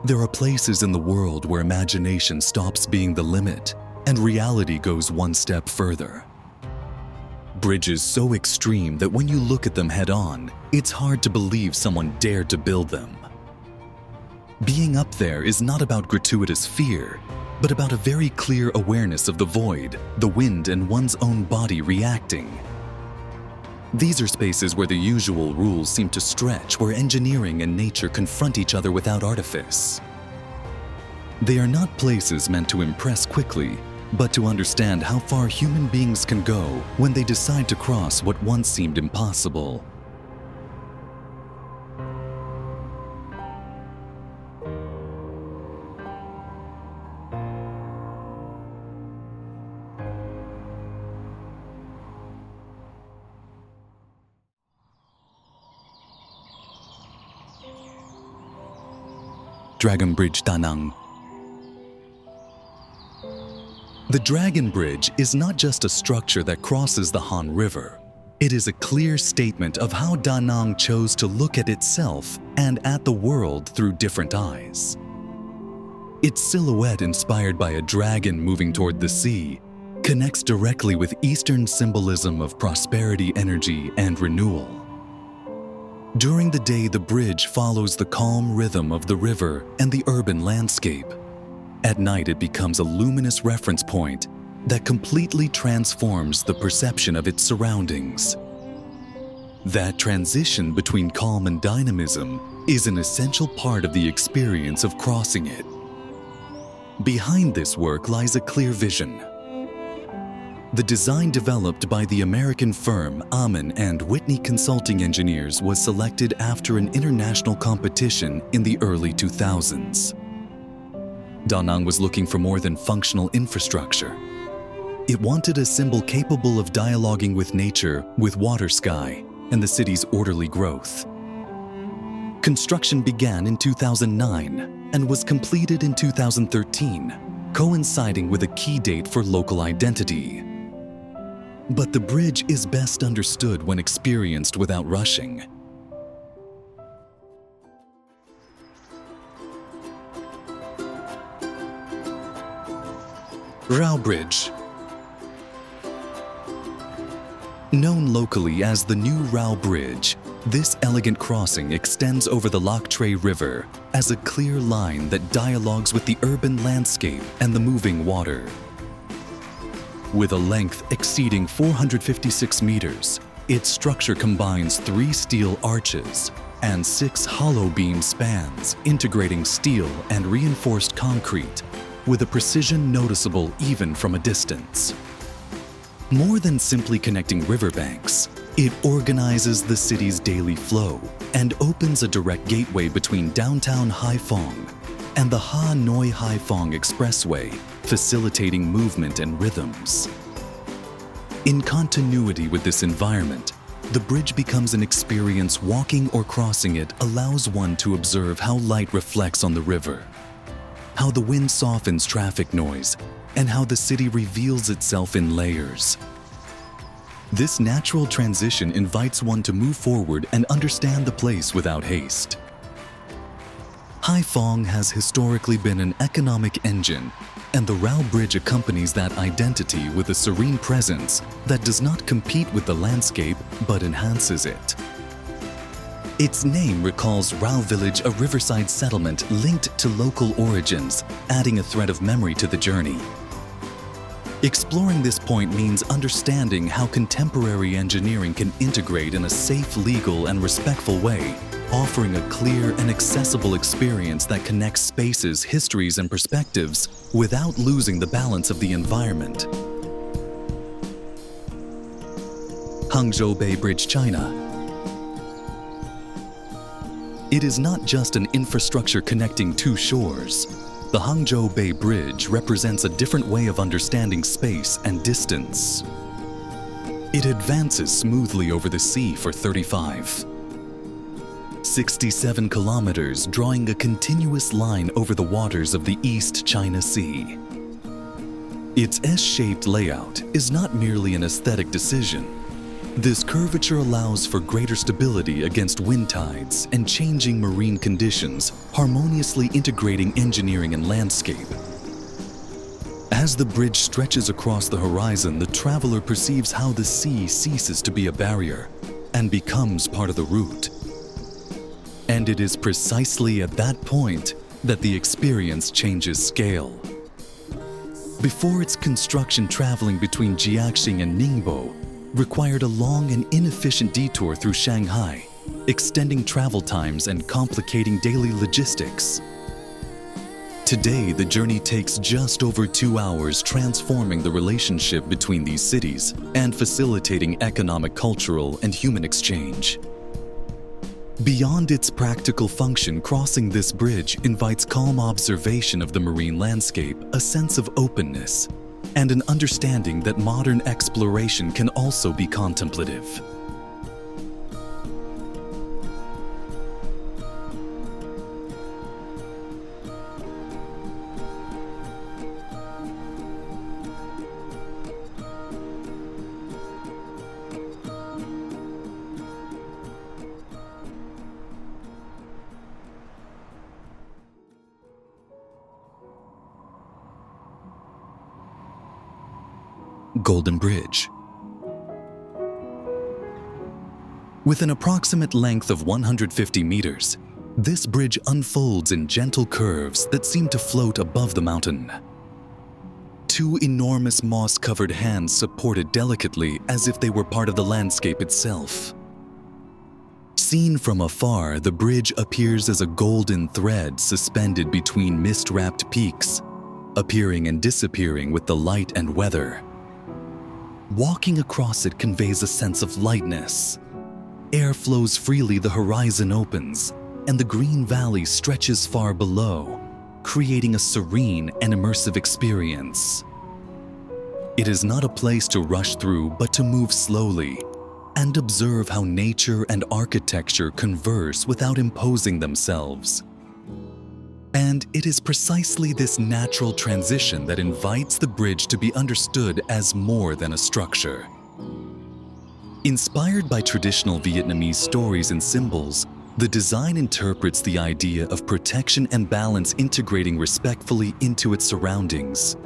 There are places in the world where imagination stops being the limit and reality goes one step further. Bridges so extreme that when you look at them head-on, it's hard to believe someone dared to build them. Being up there is not about gratuitous fear, but about a very clear awareness of the void, the wind, and one's own body reacting. These are spaces where the usual rules seem to stretch, where engineering and nature confront each other without artifice. They are not places meant to impress quickly, but to understand how far human beings can go when they decide to cross what once seemed impossible. Dragon Bridge, Da Nang. The Dragon Bridge is not just a structure that crosses the Han River. It is a clear statement of how Da Nang chose to look at itself and at the world through different eyes. Its silhouette, inspired by a dragon moving toward the sea, connects directly with Eastern symbolism of prosperity, energy, and renewal. During the day, the bridge follows the calm rhythm of the river and the urban landscape. At night, it becomes a luminous reference point that completely transforms the perception of its surroundings. That transition between calm and dynamism is an essential part of the experience of crossing it. Behind this work lies a clear vision. The design developed by the American firm Amann and Whitney Consulting Engineers was selected after an international competition in the early 2000s. Da Nang was looking for more than functional infrastructure. It wanted a symbol capable of dialoguing with nature, with water sky, and the city's orderly growth. Construction began in 2009 and was completed in 2013, coinciding with a key date for local identity. But the bridge is best understood when experienced without rushing. Rao Bridge. Known locally as the New Rao Bridge, this elegant crossing extends over the Lac Tre River as a clear line that dialogues with the urban landscape and the moving water. With a length exceeding 456 meters, its structure combines 3 steel arches and 6 hollow beam spans, integrating steel and reinforced concrete with a precision noticeable even from a distance. More than simply connecting riverbanks, it organizes the city's daily flow and opens a direct gateway between downtown Haiphong and the Hanoi-Haiphong Expressway, facilitating movement and rhythms. In continuity with this environment, the bridge becomes an experience. Walking or crossing it allows one to observe how light reflects on the river, how the wind softens traffic noise, and how the city reveals itself in layers. This natural transition invites one to move forward and understand the place without haste. Haiphong has historically been an economic engine, and the Rao Bridge accompanies that identity with a serene presence that does not compete with the landscape but enhances it. Its name recalls Rao Village, a riverside settlement linked to local origins, adding a thread of memory to the journey. Exploring this point means understanding how contemporary engineering can integrate in a safe, legal, and respectful way, offering a clear and accessible experience that connects spaces, histories, and perspectives without losing the balance of the environment. Hangzhou Bay Bridge, China. It is not just an infrastructure connecting 2 shores. The Hangzhou Bay Bridge represents a different way of understanding space and distance. It advances smoothly over the sea for 67 kilometers, drawing a continuous line over the waters of the East China Sea. Its S-shaped layout is not merely an aesthetic decision. This curvature allows for greater stability against wind tides and changing marine conditions, harmoniously integrating engineering and landscape. As the bridge stretches across the horizon, the traveler perceives how the sea ceases to be a barrier and becomes part of the route. And it is precisely at that point that the experience changes scale. Before its construction, traveling between Jiaxing and Ningbo required a long and inefficient detour through Shanghai, extending travel times and complicating daily logistics. Today, the journey takes just over 2 hours, transforming the relationship between these cities and facilitating economic, cultural, and human exchange. Beyond its practical function, crossing this bridge invites calm observation of the marine landscape, a sense of openness, and an understanding that modern exploration can also be contemplative. Golden Bridge. With an approximate length of 150 meters, this bridge unfolds in gentle curves that seem to float above the mountain. Two enormous moss-covered hands support it delicately as if they were part of the landscape itself. Seen from afar, the bridge appears as a golden thread suspended between mist-wrapped peaks, appearing and disappearing with the light and weather. Walking across it conveys a sense of lightness. Air flows freely, the horizon opens, and the green valley stretches far below, creating a serene and immersive experience. It is not a place to rush through, but to move slowly and observe how nature and architecture converse without imposing themselves. And it is precisely this natural transition that invites the bridge to be understood as more than a structure. Inspired by traditional Vietnamese stories and symbols, the design interprets the idea of protection and balance, integrating respectfully into its surroundings.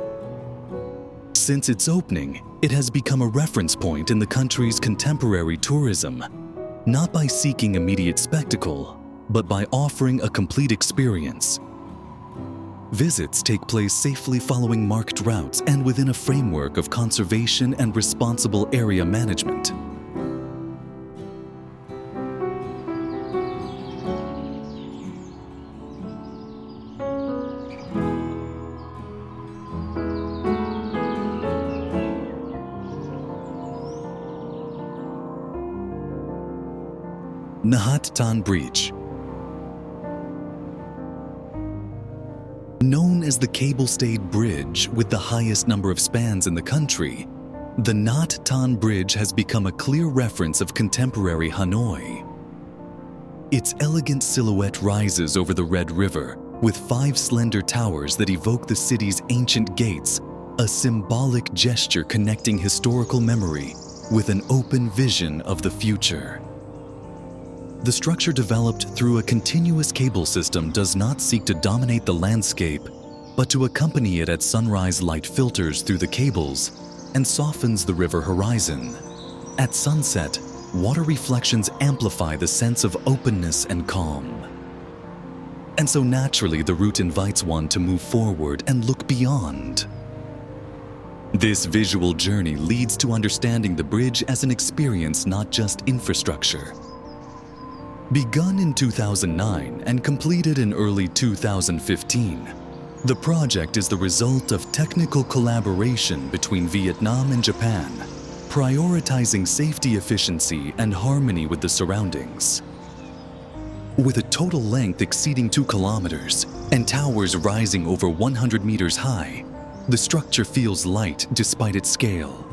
Since its opening, it has become a reference point in the country's contemporary tourism, not by seeking immediate spectacle, but by offering a complete experience. Visits take place safely following marked routes and within a framework of conservation and responsible area management. Nhat Tan Bridge. Known as the cable-stayed bridge with the highest number of spans in the country, the Nhat Tan Bridge has become a clear reference of contemporary Hanoi. Its elegant silhouette rises over the Red River, with 5 slender towers that evoke the city's ancient gates, a symbolic gesture connecting historical memory with an open vision of the future. The structure, developed through a continuous cable system, does not seek to dominate the landscape, but to accompany it at sunrise. Light filters through the cables and softens the river horizon. At sunset, water reflections amplify the sense of openness and calm. And so naturally, the route invites one to move forward and look beyond. This visual journey leads to understanding the bridge as an experience, not just infrastructure. Begun in 2009 and completed in early 2015, the project is the result of technical collaboration between Vietnam and Japan, prioritizing safety, efficiency, and harmony with the surroundings. With a total length exceeding 2 kilometers and towers rising over 100 meters high, the structure feels light despite its scale.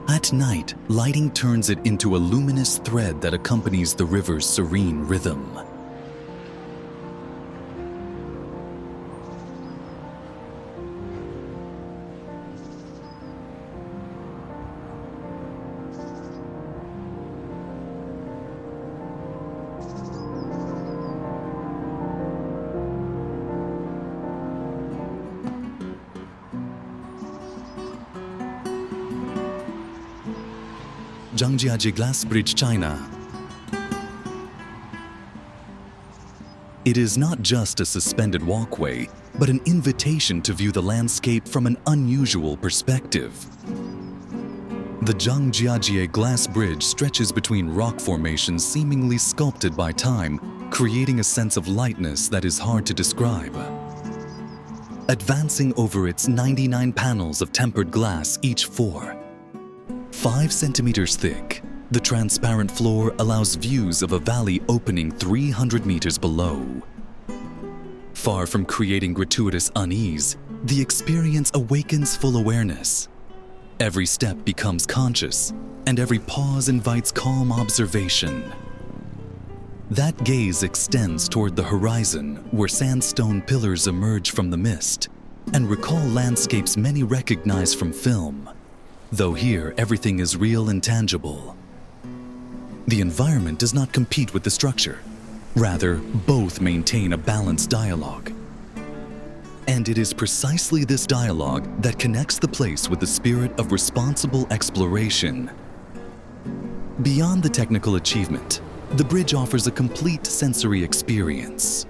At night, lighting turns it into a luminous thread that accompanies the river's serene rhythm. Zhangjiajie Glass Bridge, China. It is not just a suspended walkway, but an invitation to view the landscape from an unusual perspective. The Zhangjiajie Glass Bridge stretches between rock formations seemingly sculpted by time, creating a sense of lightness that is hard to describe. Advancing over its 99 panels of tempered glass, each 5 centimeters thick, the transparent floor allows views of a valley opening 300 meters below. Far from creating gratuitous unease, the experience awakens full awareness. Every step becomes conscious, and every pause invites calm observation. That gaze extends toward the horizon, where sandstone pillars emerge from the mist and recall landscapes many recognize from film, though here everything is real and tangible. The environment does not compete with the structure. Rather, both maintain a balanced dialogue. And it is precisely this dialogue that connects the place with the spirit of responsible exploration. Beyond the technical achievement, the bridge offers a complete sensory experience.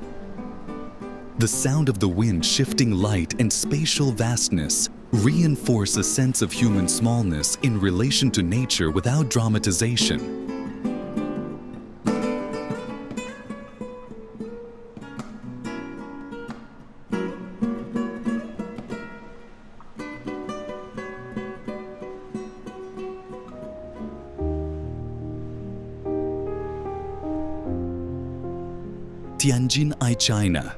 The sound of the wind shifting light and spatial vastness reinforce a sense of human smallness in relation to nature without dramatization. Tianjin Eye, China.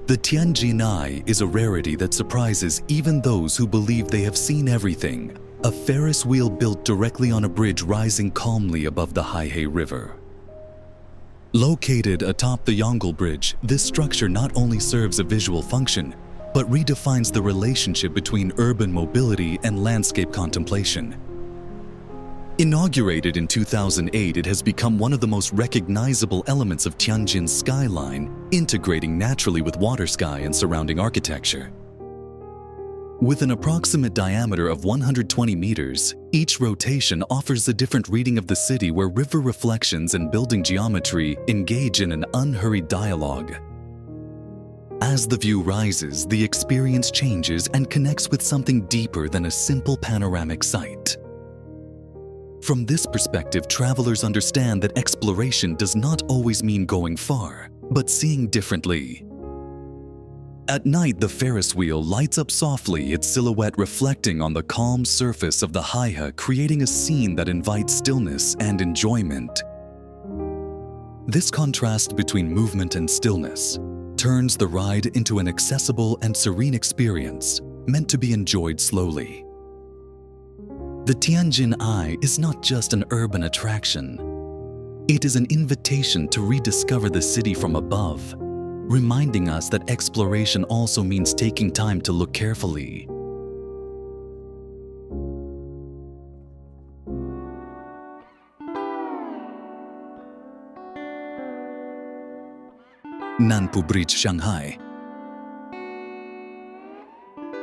The Tianjin Eye is a rarity that surprises even those who believe they have seen everything. A Ferris wheel built directly on a bridge rising calmly above the Haihei River. Located atop the Yangpu Bridge, this structure not only serves a visual function, but redefines the relationship between urban mobility and landscape contemplation. Inaugurated in 2008, it has become one of the most recognizable elements of Tianjin's skyline, integrating naturally with water sky and surrounding architecture. With an approximate diameter of 120 meters, each rotation offers a different reading of the city where river reflections and building geometry engage in an unhurried dialogue. As the view rises, the experience changes and connects with something deeper than a simple panoramic sight. From this perspective, travelers understand that exploration does not always mean going far, but seeing differently. At night, the Ferris wheel lights up softly, its silhouette reflecting on the calm surface of the Haihei, creating a scene that invites stillness and enjoyment. This contrast between movement and stillness turns the ride into an accessible and serene experience, meant to be enjoyed slowly. The Tianjin Eye is not just an urban attraction. It is an invitation to rediscover the city from above, reminding us that exploration also means taking time to look carefully. Nanpu Bridge, Shanghai.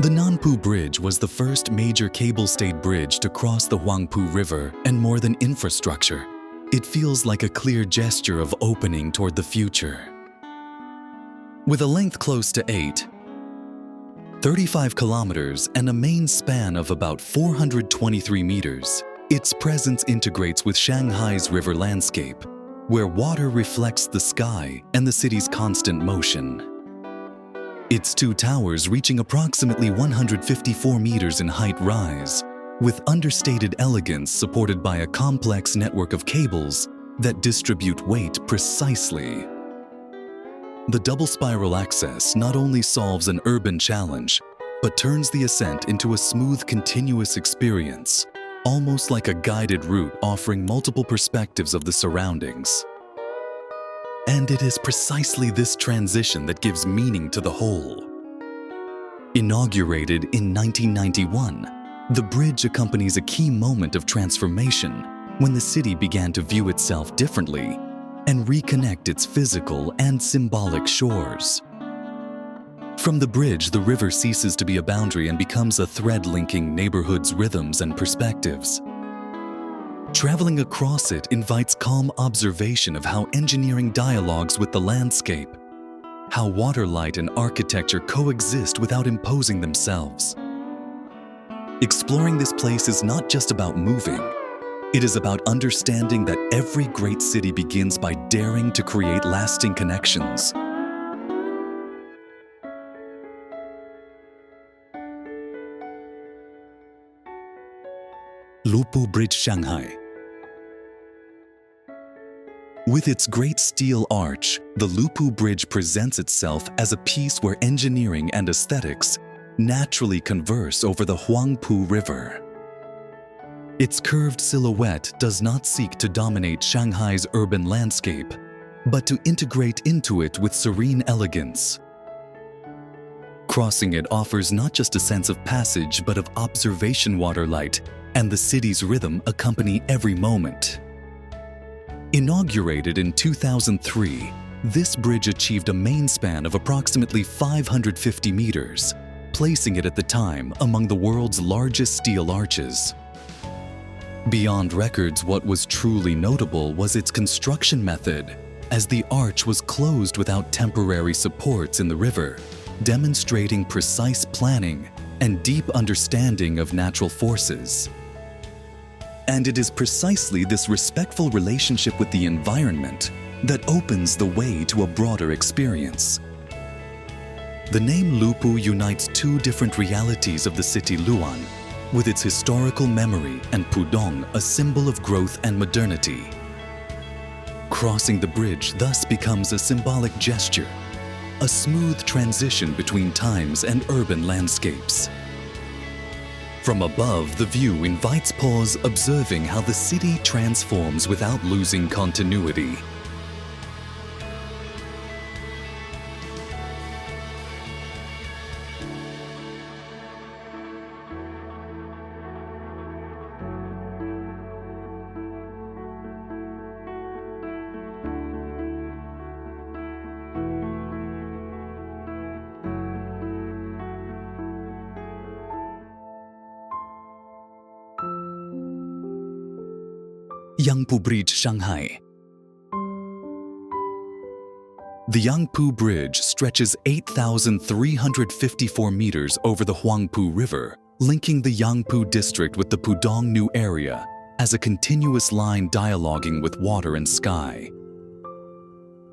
The Nanpu Bridge was the first major cable-stayed bridge to cross the Yangpu River, and more than infrastructure, it feels like a clear gesture of opening toward the future. With a length close to 35 kilometers and a main span of about 423 meters, its presence integrates with Shanghai's river landscape, where water reflects the sky and the city's constant motion. Its two towers, reaching approximately 154 meters in height, rise, with understated elegance supported by a complex network of cables that distribute weight precisely. The double spiral access not only solves an urban challenge, but turns the ascent into a smooth, continuous experience, almost like a guided route offering multiple perspectives of the surroundings. And it is precisely this transition that gives meaning to the whole. Inaugurated in 1991, the bridge accompanies a key moment of transformation when the city began to view itself differently and reconnect its physical and symbolic shores. From the bridge, the river ceases to be a boundary and becomes a thread linking neighborhoods' rhythms and perspectives. Traveling across it invites calm observation of how engineering dialogues with the landscape, how water, light, and architecture coexist without imposing themselves. Exploring this place is not just about moving. It is about understanding that every great city begins by daring to create lasting connections. Lupu Bridge, Shanghai. With its great steel arch, the Lupu Bridge presents itself as a piece where engineering and aesthetics naturally converse over the Yangpu River. Its curved silhouette does not seek to dominate Shanghai's urban landscape, but to integrate into it with serene elegance. Crossing it offers not just a sense of passage, but of observation. Water, light, and the city's rhythm accompany every moment. Inaugurated in 2003, this bridge achieved a main span of approximately 550 meters, placing it at the time among the world's largest steel arches. Beyond records, what was truly notable was its construction method, as the arch was closed without temporary supports in the river, demonstrating precise planning and deep understanding of natural forces. And it is precisely this respectful relationship with the environment that opens the way to a broader experience. The name Lupu unites two different realities of the city Luan, with its historical memory and Pudong, a symbol of growth and modernity. Crossing the bridge thus becomes a symbolic gesture, a smooth transition between times and urban landscapes. From above, the view invites pause, observing how the city transforms without losing continuity. Yangpu Bridge, Shanghai. The Yangpu Bridge stretches 8,354 meters over the Yangpu River, linking the Yangpu district with the Pudong New Area as a continuous line dialoguing with water and sky.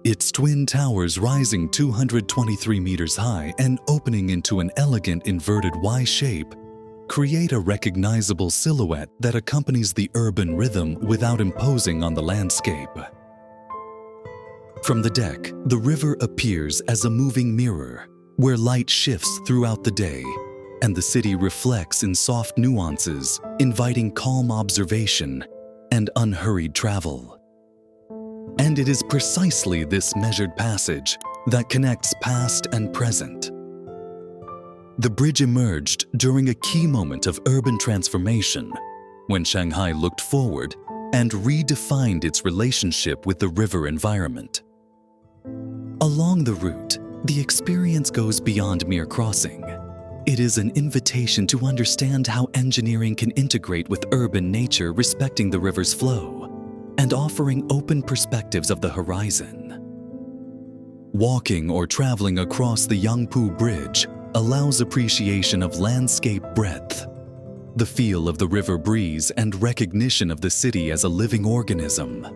Its twin towers, rising 223 meters high and opening into an elegant inverted Y shape, create a recognizable silhouette that accompanies the urban rhythm without imposing on the landscape. From the deck, the river appears as a moving mirror, where light shifts throughout the day, and the city reflects in soft nuances, inviting calm observation and unhurried travel. And it is precisely this measured passage that connects past and present. The bridge emerged during a key moment of urban transformation, when Shanghai looked forward and redefined its relationship with the river environment. Along the route, the experience goes beyond mere crossing. It is an invitation to understand how engineering can integrate with urban nature, respecting the river's flow and offering open perspectives of the horizon. Walking or traveling across the Yangpu Bridge allows appreciation of landscape breadth, the feel of the river breeze, and recognition of the city as a living organism.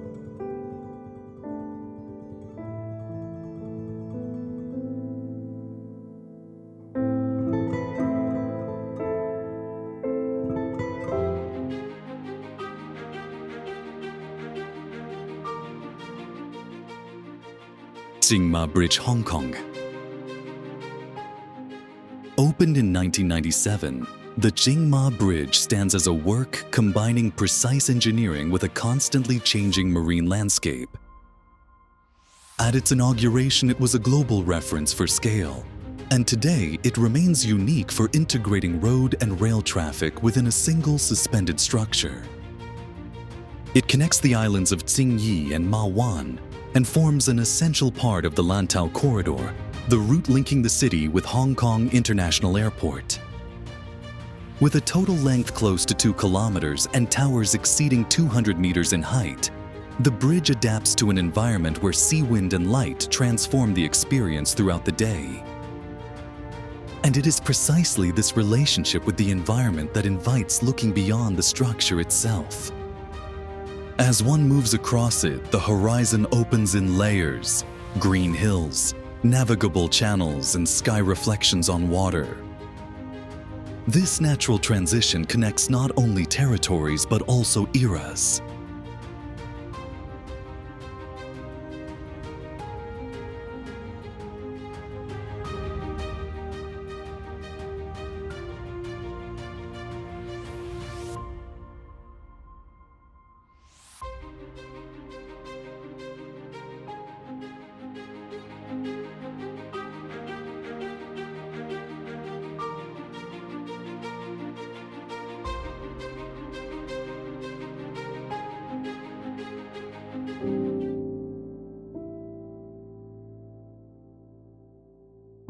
Tsing Ma Bridge, Hong Kong. Opened in 1997, the Tsing Ma Bridge stands as a work combining precise engineering with a constantly changing marine landscape. At its inauguration, it was a global reference for scale, and today it remains unique for integrating road and rail traffic within a single suspended structure. It connects the islands of Tsing Yi and Ma Wan and forms an essential part of the Lantau Corridor, the route linking the city with Hong Kong International Airport. With a total length close to 2 kilometers and towers exceeding 200 meters in height, the bridge adapts to an environment where sea wind and light transform the experience throughout the day. And it is precisely this relationship with the environment that invites looking beyond the structure itself. As one moves across it, the horizon opens in layers: green hills, navigable channels, and sky reflections on water. This natural transition connects not only territories but also eras.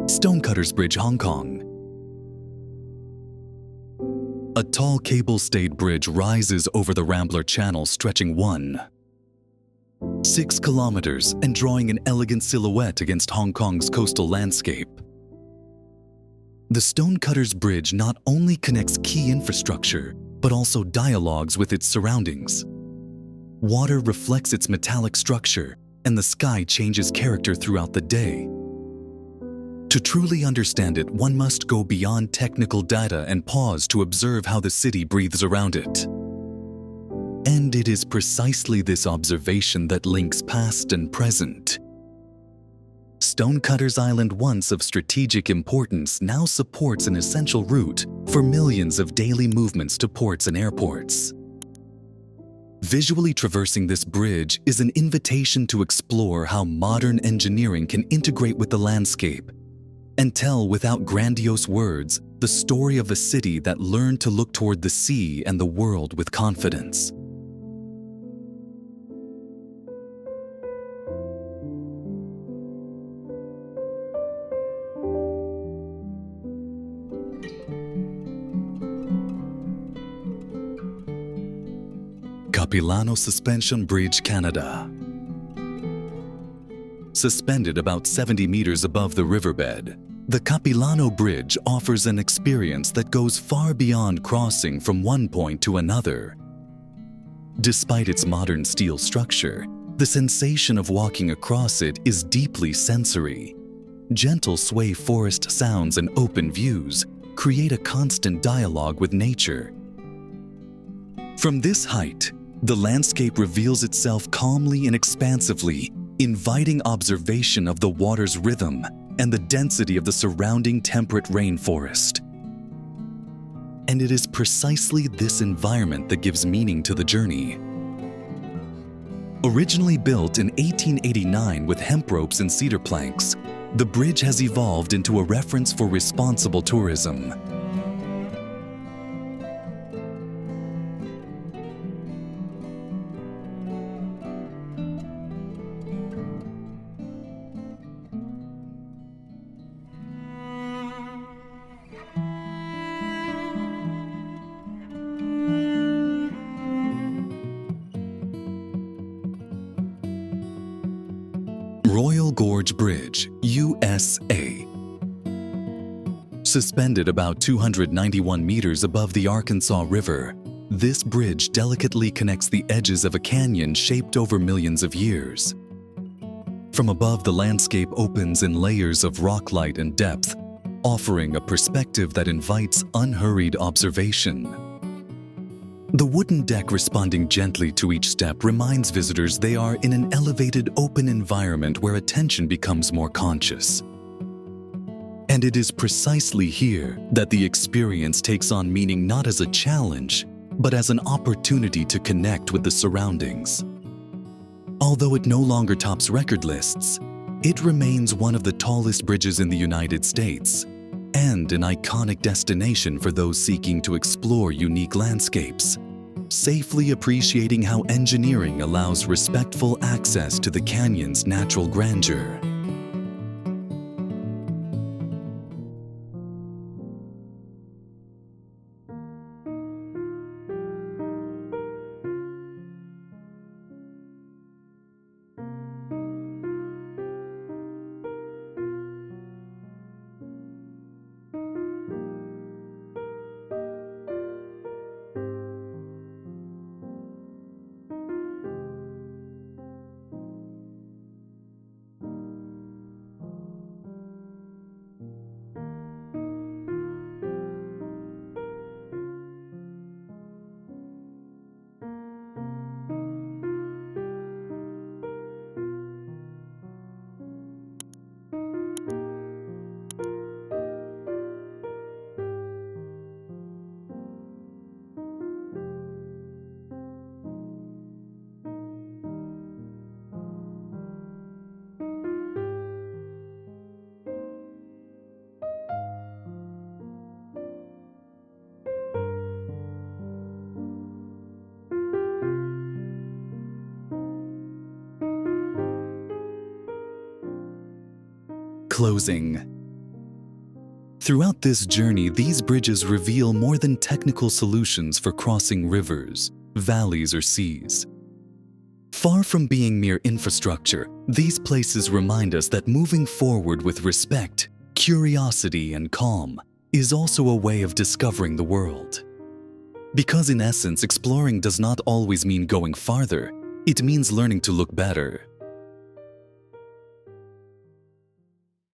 Stonecutters Bridge, Hong Kong. A tall cable-stayed bridge rises over the Rambler Channel, stretching 6 kilometers and drawing an elegant silhouette against Hong Kong's coastal landscape. The Stonecutters Bridge not only connects key infrastructure, but also dialogues with its surroundings. Water reflects its metallic structure, and the sky changes character throughout the day. To truly understand it, one must go beyond technical data and pause to observe how the city breathes around it. And it is precisely this observation that links past and present. Stonecutters Island, once of strategic importance, now supports an essential route for millions of daily movements to ports and airports. Visually traversing this bridge is an invitation to explore how modern engineering can integrate with the landscape and tell without grandiose words the story of a city that learned to look toward the sea and the world with confidence. Capilano Suspension Bridge, Canada. Suspended about 70 meters above the riverbed, the Capilano Bridge offers an experience that goes far beyond crossing from one point to another. Despite its modern steel structure, the sensation of walking across it is deeply sensory. Gentle sway forest sounds and open views create a constant dialogue with nature. From this height, the landscape reveals itself calmly and expansively, inviting observation of the water's rhythm and the density of the surrounding temperate rainforest. And it is precisely this environment that gives meaning to the journey. Originally built in 1889 with hemp ropes and cedar planks, the bridge has evolved into a reference for responsible tourism. Gorge Bridge, USA. Suspended about 291 meters above the Arkansas River, this bridge delicately connects the edges of a canyon shaped over millions of years. From above, the landscape opens in layers of rocklight and depth, offering a perspective that invites unhurried observation. The wooden deck responding gently to each step reminds visitors they are in an elevated, open environment where attention becomes more conscious. And it is precisely here that the experience takes on meaning not as a challenge, but as an opportunity to connect with the surroundings. Although it no longer tops record lists, it remains one of the tallest bridges in the United States and an iconic destination for those seeking to explore unique landscapes, safely appreciating how engineering allows respectful access to the canyon's natural grandeur. closing. Throughout this journey, these bridges reveal more than technical solutions for crossing rivers, valleys, or seas. Far from being mere infrastructure, these places remind us that moving forward with respect, curiosity, and calm is also a way of discovering the world. Because in essence, exploring does not always mean going farther, it means learning to look better.